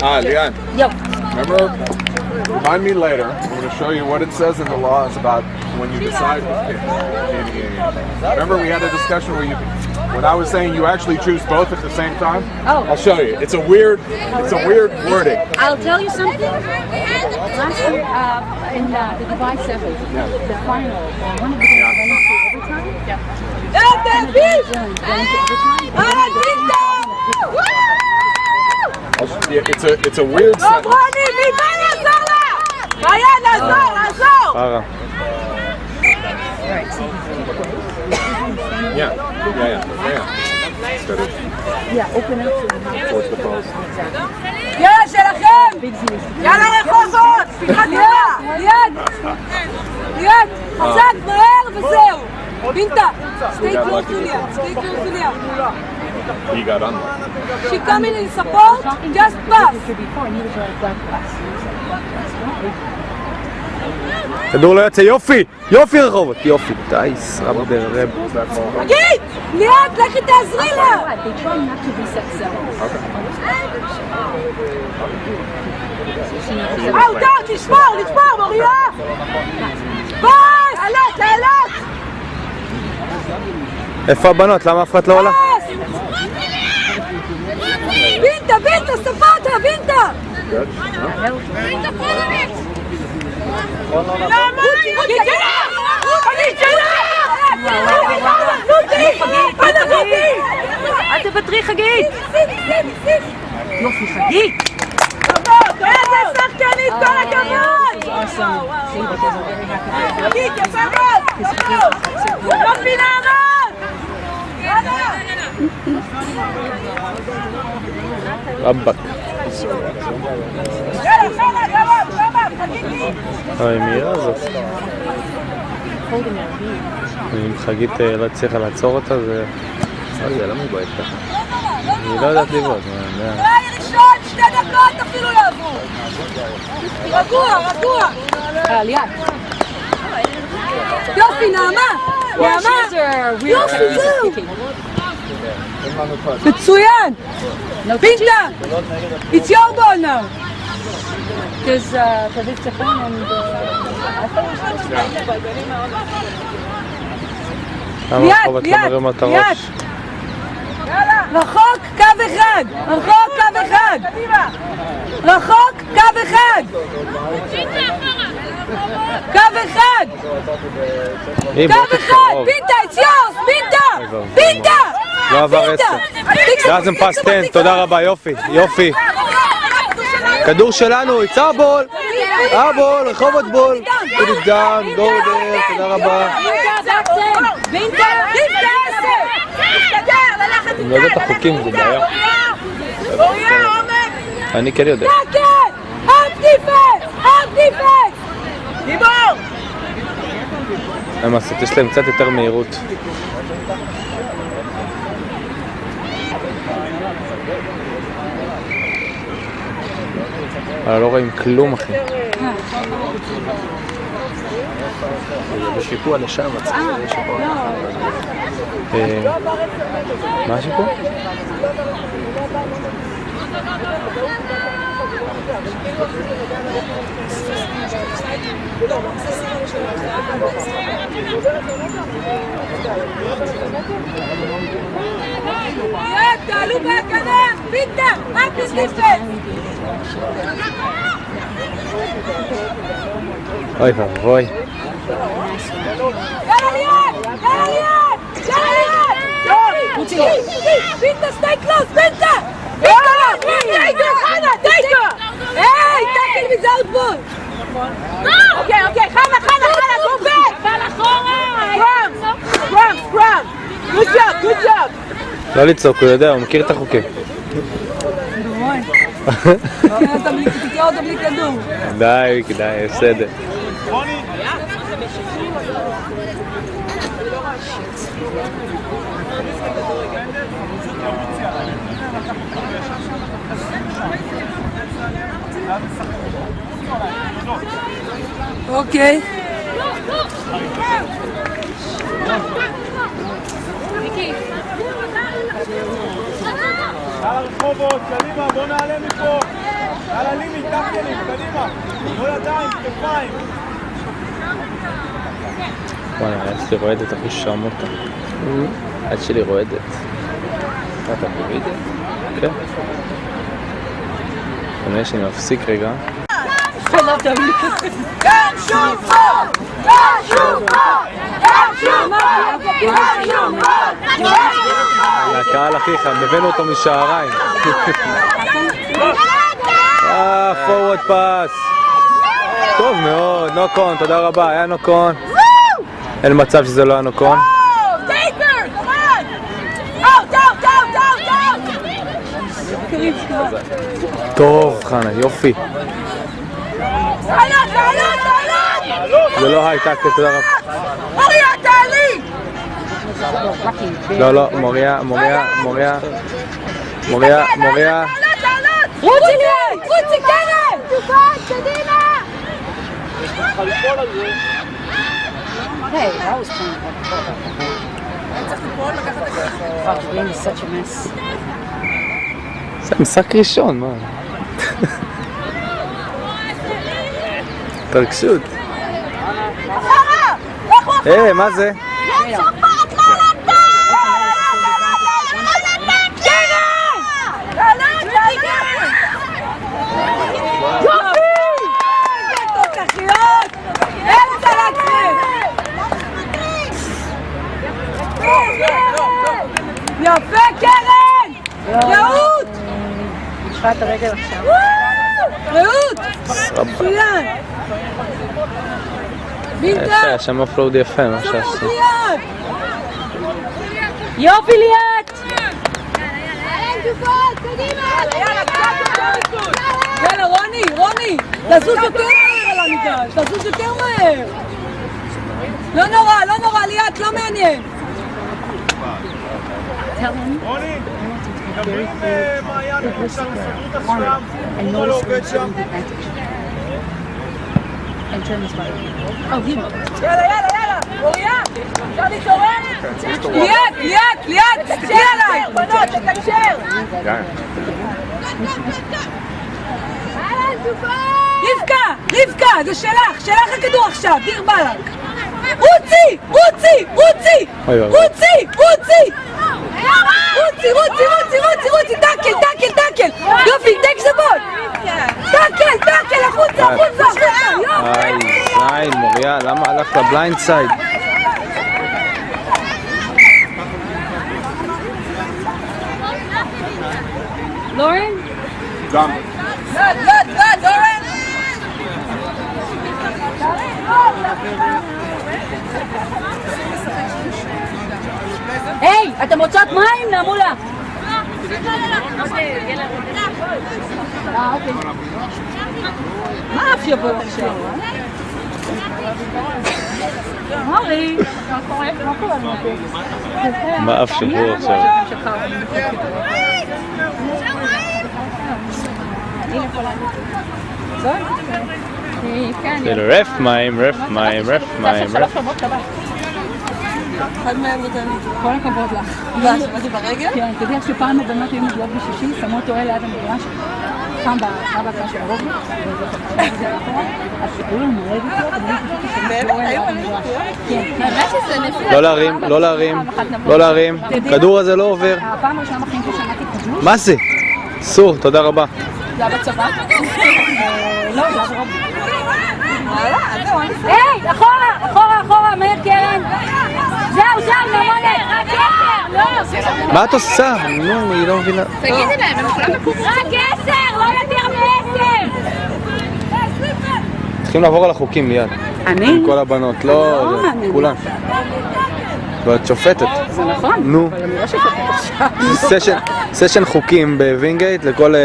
Lian. Yep. Remember, remind me later. I'm going to show you what it says in the laws about when you decide with KDA. Remember, we had a discussion where when I was saying you actually choose both at the same time. Oh. I'll show you. It's a weird wording. I'll tell you something. Last year, in the Dubai 7, the final, one of the games went into overtime. It's a weird sentence. Yeah, open up to Towards the post. יאללה שלכם! יאללה רחובות! ליד! חזק, מהר וזהו! בינתה! stay close to Lian. He got on. She come in and support, just pass! כדור לא יצא, יופי רחובות, יופי, טייס, רב דרב. תגיד! ליד, לכי תעזרי לה! אותה, לשמור, מוריה! בוס! תעלות! איפה הבנות? למה אף אחד לא עולה? בינתה, ספרת, בינתה! אל תוותרי חגית! יופי חגית! איזה שחקנית, כל הכבוד! חגית, יפה מאוד! יופי נעמד! רבק. המהירה הזאת. אם חגית לא הצליחה לעצור אותה, זה... זה לא מבועט ככה. היא לא יודעת לבעוט. אולי ראשון, 2 דקות אפילו יעבור. רגוע. ליד. יופי, נעמה. יופי, זהו. מצוין. בינתה. It's your ball now. Because David Stefan and I thought it was למה רחובות לא מרים את הראש? רחוק קו אחד! בינתה, it's yours! בינתה! לא עבר 10. לאזם פס 10, תודה רבה, יופי. כדור שלנו, it's our ball, רחובות בול. Put it down, go there, תודה רבה. בינתה! אני לא יודע את החוקים, זה בעיה. אני כן יודע. למעשה, יש להם קצת יותר מהירות. אבל לא רואים כלום, אחי. זה שיפוע לשם, מה השיפוע? תעלו בהגנה! בינתה! רק לסטיפן! אוי ואבוי. יאללה ליד! בינתה, stay close! בינתה! חנה! היי! תקל without ball! אוקיי, חנה! גובל! סקראם! Good job! לא לצעוק, הוא יודע, הוא מכיר את החוקים. תקרא אותו בלי כדור. די, בסדר. אוקיי. הרחובות, קדימה, בוא נעלה מפה. יאללה לימי, טאקלים, קדימה. לא ידיים, כתפיים. וואלה, היד שלי רועדת, אחי שרמוטה. היד שלי רועדת. אתה מוריד? כן. כנראה שאני מפסיק רגע. הקהל אחיך, הבאנו אותו משעריים. forward pass. טוב מאוד, נוקון, תודה רבה, היה נוקון. אין מצב שזה לא היה נוקון. טוב, חנה, יופי. זה לא הייתה תודה רבה. לא, לא, מוריה. רוצי ליד! רוצי קרן! קדימה! Hey, that was fun. Wow, being such a mess. זה משחק ראשון, מה? תרגשות. היי, מה זה? יפה קרן! רעות! נשפה את הרגל עכשיו. רעות! מצוין! בינתה! יפה, שם הפלואוד יפה, מה שעשו. יופי ליאת! יאללה רוני! תזוז יותר מהר על המגרש! תזוז יותר מהר! לא נורא ליאת, לא מעניין! רוני, דברי עם מעיין, בבקשה, תסגרו את השלם, הוא לא עובד שם. יאללה, אוריה! אפשר להתעורר? ליאת! תצאי עליי! בנות, תקשר! רבקה! זה שלך הכדור עכשיו, דיר בלק! רוצי! טאקל! יופי, טק זה בול! טאקל, החוצה! איי, זין, מוריה, למה הלכת לבליינד סייד? Lauren? Done. Good, Lauren! היי, אתם רוצות מים? נעמו לך. מה אף יבוא עכשיו? מורי, מה קורה? מה אף שבוע עכשיו? רף מים. אחד מהם נותן לי. כל הכבוד לך. באתי ברגל? כן, אתה יודע שפעם באמת היו מגיעות בשישי, שמו אותו ליד המגרש, פעם בהתחלה של הרובוט, אז היו לנו מולדת לו, באמת? היו מולדת? כן. לא להרים, כדור הזה לא עובר. הפעם הראשונה בחיים ששמעתי כדור, מה זה? אסור, תודה רבה. זה היה בצבא? לא, זה היה ברובוט. היי, אחורה, מהר קרן. זהו, נמונה. מה את עושה? נו, היא לא מבינה. תגידי להם, הם כולם מקום. רק 10, לא יותר מ10. צריכים לעבור על החוקים ליד. אני? עם כל הבנות, לא, כולן. ואת שופטת. זה נכון. נו. אבל אני לא שופטת עכשיו. סשן חוקים בווינגייט לכל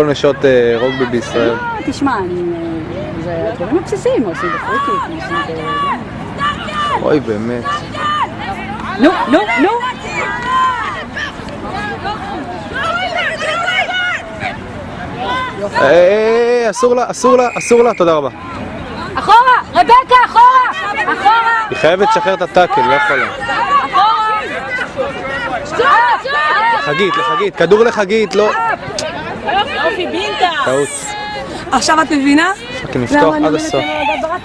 נשות רוגבי בישראל. תשמע, זה הדברים הבסיסיים, עושים בפריקית, עושים אוי, באמת. נו! אסור לה, תודה רבה. אחורה, רבקה, אחורה. היא חייבת לשחרר את הטאקל, לא יכולה. לחגית, כדור לחגית, לא. יופי, בינתה. טעות. עכשיו את מבינה? רק נפתוח עד הסוף.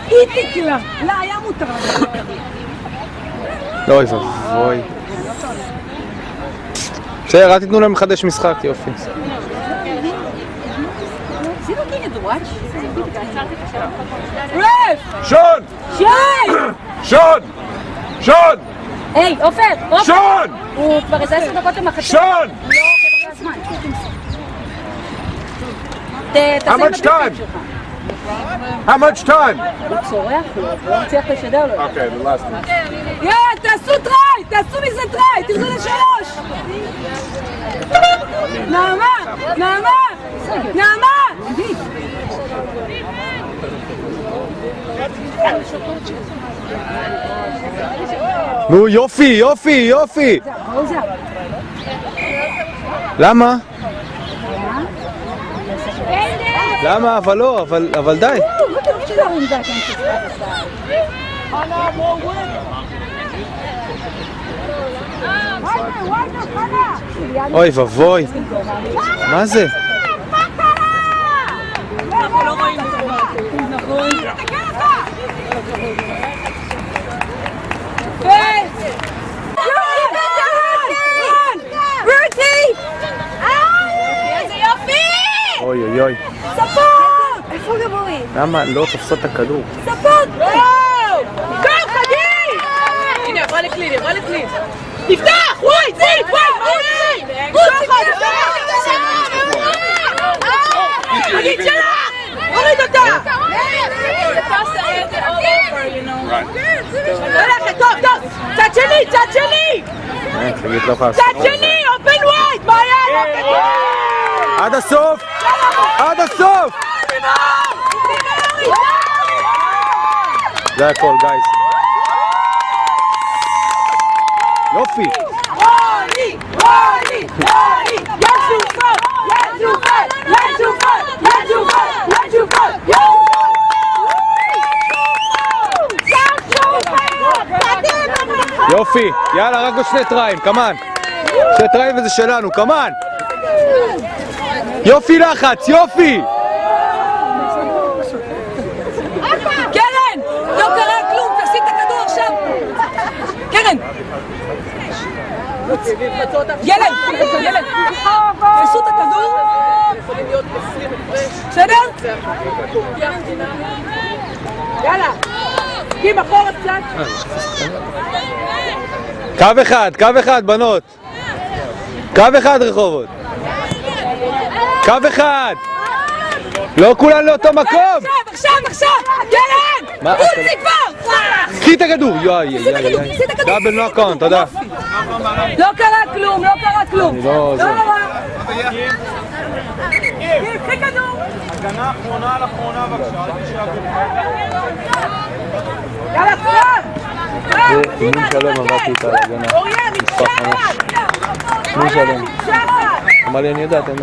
היא תקלה. לא, היה מותר. אוי ואבוי. בסדר, אל תיתנו להם לחדש משחק, יופי. שון! שון! שון! היי, עופר! שון! הוא כבר איזה 10 דקות למחצה. שון! How much time? How much time? הוא צורח לו, הוא מצליח לשדר לו. Okay, the last one. יאללה, תעשו טריי! תעשו מזה טריי! תרדו ל3! נעמה! נעמה! נעמה! נו יופי, יופי, יופי! למה? למה? אבל לא, אבל די. אוי ואבוי. מה זה? אוי אוי אוי. ספורט! איפה גבוהים? למה לא תופסות את הכדור? ספורט! קום חגי! הנה, עברה לכלי, עברה לכלי. תפתח! וואי, ציפ! וואי! חגית שלך! הוריד אותה! הולכת, טוב, טוב! צד שני, צד שני! תגיד, לא יכולה צד שני! אופן ווייד! בעיה! עד הסוף! עד הסוף! זה הכל, גייז. יופי! רוני! רוני! רוני! ישופר! ישופר! ישופר! ישופר! ישופר! יופי! יאללה, רק עוד 2 טריים, כמן! 2 טריים וזה שלנו, כמן! יופי לחץ, יופי! קרן! לא קרה כלום, תעשי את הכדור עכשיו! קרן! ילד! ילד! תעשו את הכדור! בסדר? יאללה! קים אחורה קצת! קו אחד, בנות! קו אחד רחובות! קו אחד! לא כולן לאותו מקום! עכשיו! קרן! רוצי כבר! קחי את הכדור! יואי, דאבל נוקאון, תודה. לא קרה כלום! לא, זה... קחי כדור! הגנה אחרונה על אחרונה בבקשה, אל תשאגו. יאללה, פרן! זה אימון שלם עברתי את ההגנה. מספר 5. אימון שלם. אמר לי, אני יודעת, לא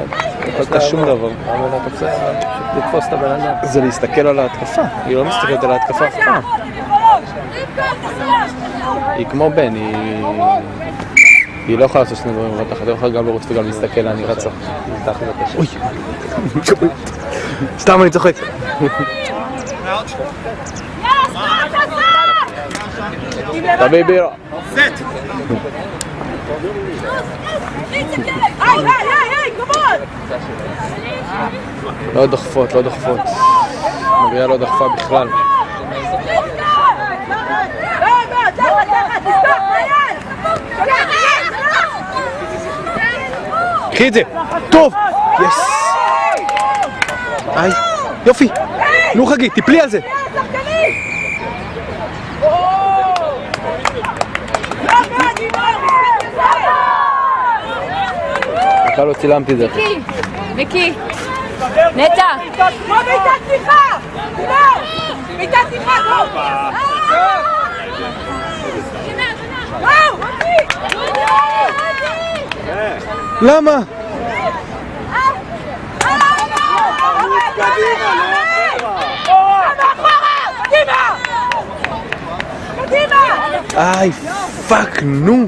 קלטה שום דבר. אבל אתה צריך לתפוס את הבן אדם. זה להסתכל על ההתקפה. היא לא מסתכלת על ההתקפה אף פעם. היא כמו בן, היא לא יכולה לעשות שני דברים בבת אחת. היא יכולה גם לרוץ וגם להסתכל, אני רצה. אוי, סתם אני צוחק. תביא בירה. לא דוחפות. מריה לא דחפה בכלל. קחי את זה. טוב. יס. היי. יופי. נו חגי, תפלי על זה. בכלל לא צילמתי את זה. ויקי! נטע! כמו בעיטת שיחה! בעיטת שיחה! למה? איי, פאק, נו!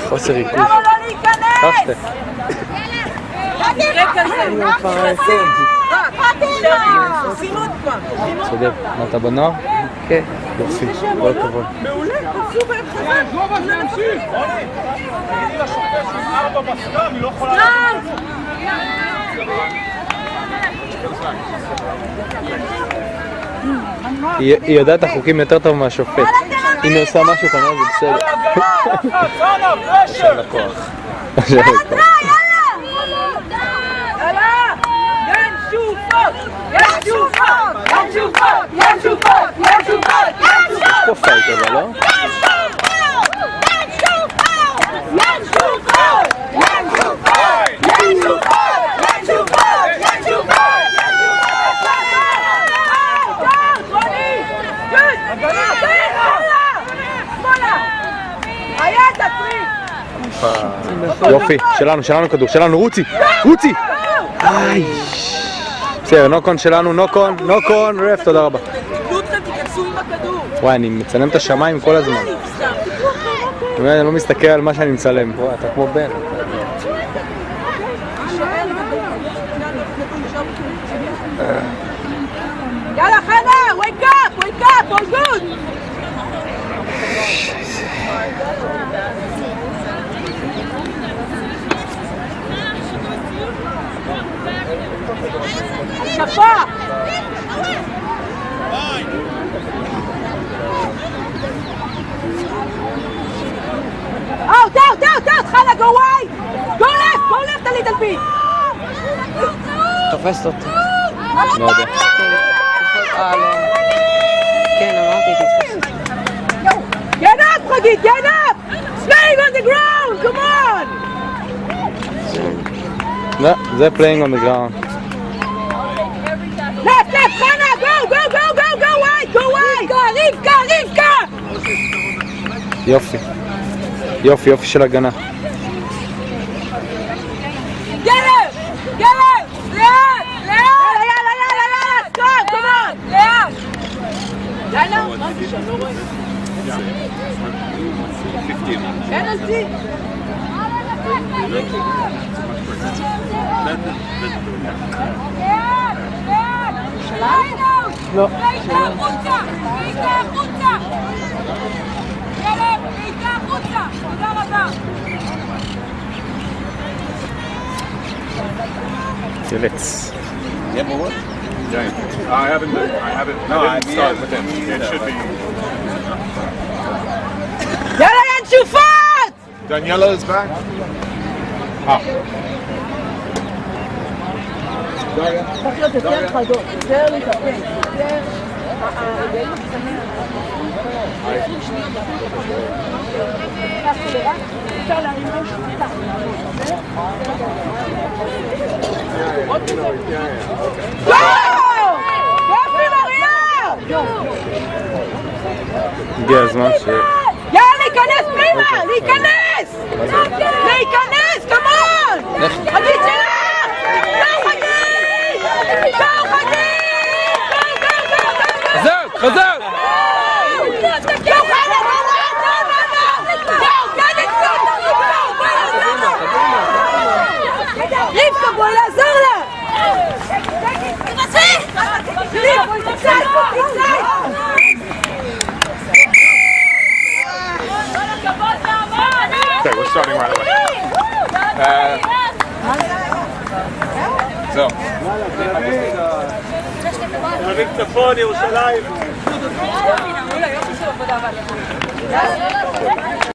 חוסר ריכוז. למה לא להיכנס? קח שתי. רק על זה. שימו עוד פעם. צודק. מה, אתה בנוער? כן. יופי, כל הכבוד. מעולה, תעשו בהם חזק. תגידי לשוטר שהוא 4 בסתם, היא לא יכולה לעשות את היא יודעת את החוקים יותר טוב מהשופט. אם היא עושה משהו כנראה זה בסדר. צאנה, פרשר! יש פה פייט אבל, לא? יופי, שלנו כדור, שלנו, רוצי! איי! בסדר, נוקון שלנו, נוקון, רף, תודה רבה. וואי, אני מצלם את השמיים כל הזמן. אני לא מסתכל על מה שאני מצלם. וואי, אתה כמו בן. יאללה חנה, wake up, all good. שפה! Out, חנה, go wide! Go left a little bit! תופסת אותי. לא יודע. כן, אמרתי, תתפסי. Get up, חגית, get up! Staying on the ground, come on! לא, זה playing on the ground. Left, חנה, go wide! רבקה! יופי של הגנה. לאט! יאללה, סקור, come on! לאט! יאללה, משהו שאני לא רואה. פנלטי! לא. תודה רבה. תלץ. Yeah, I haven't. No, I didn't start with him. It should be. יאללה, ינשופת! Daniela is back. Ah. צריך להיות יותר חדות, יותר להתאפק, יותר... הרגעים הקטנים. 20 שניות. אפשר להרים ראש חטא. גו! יופי מריה! הגיע הזמן ש... יאללה, להיכנס פנימה! להיכנס! כמון! חגית שלך! לא חגית! חזק! רבקה, בואי לעזור לה! Okay, we're starting right away. So. נביא צפון, ירושלים.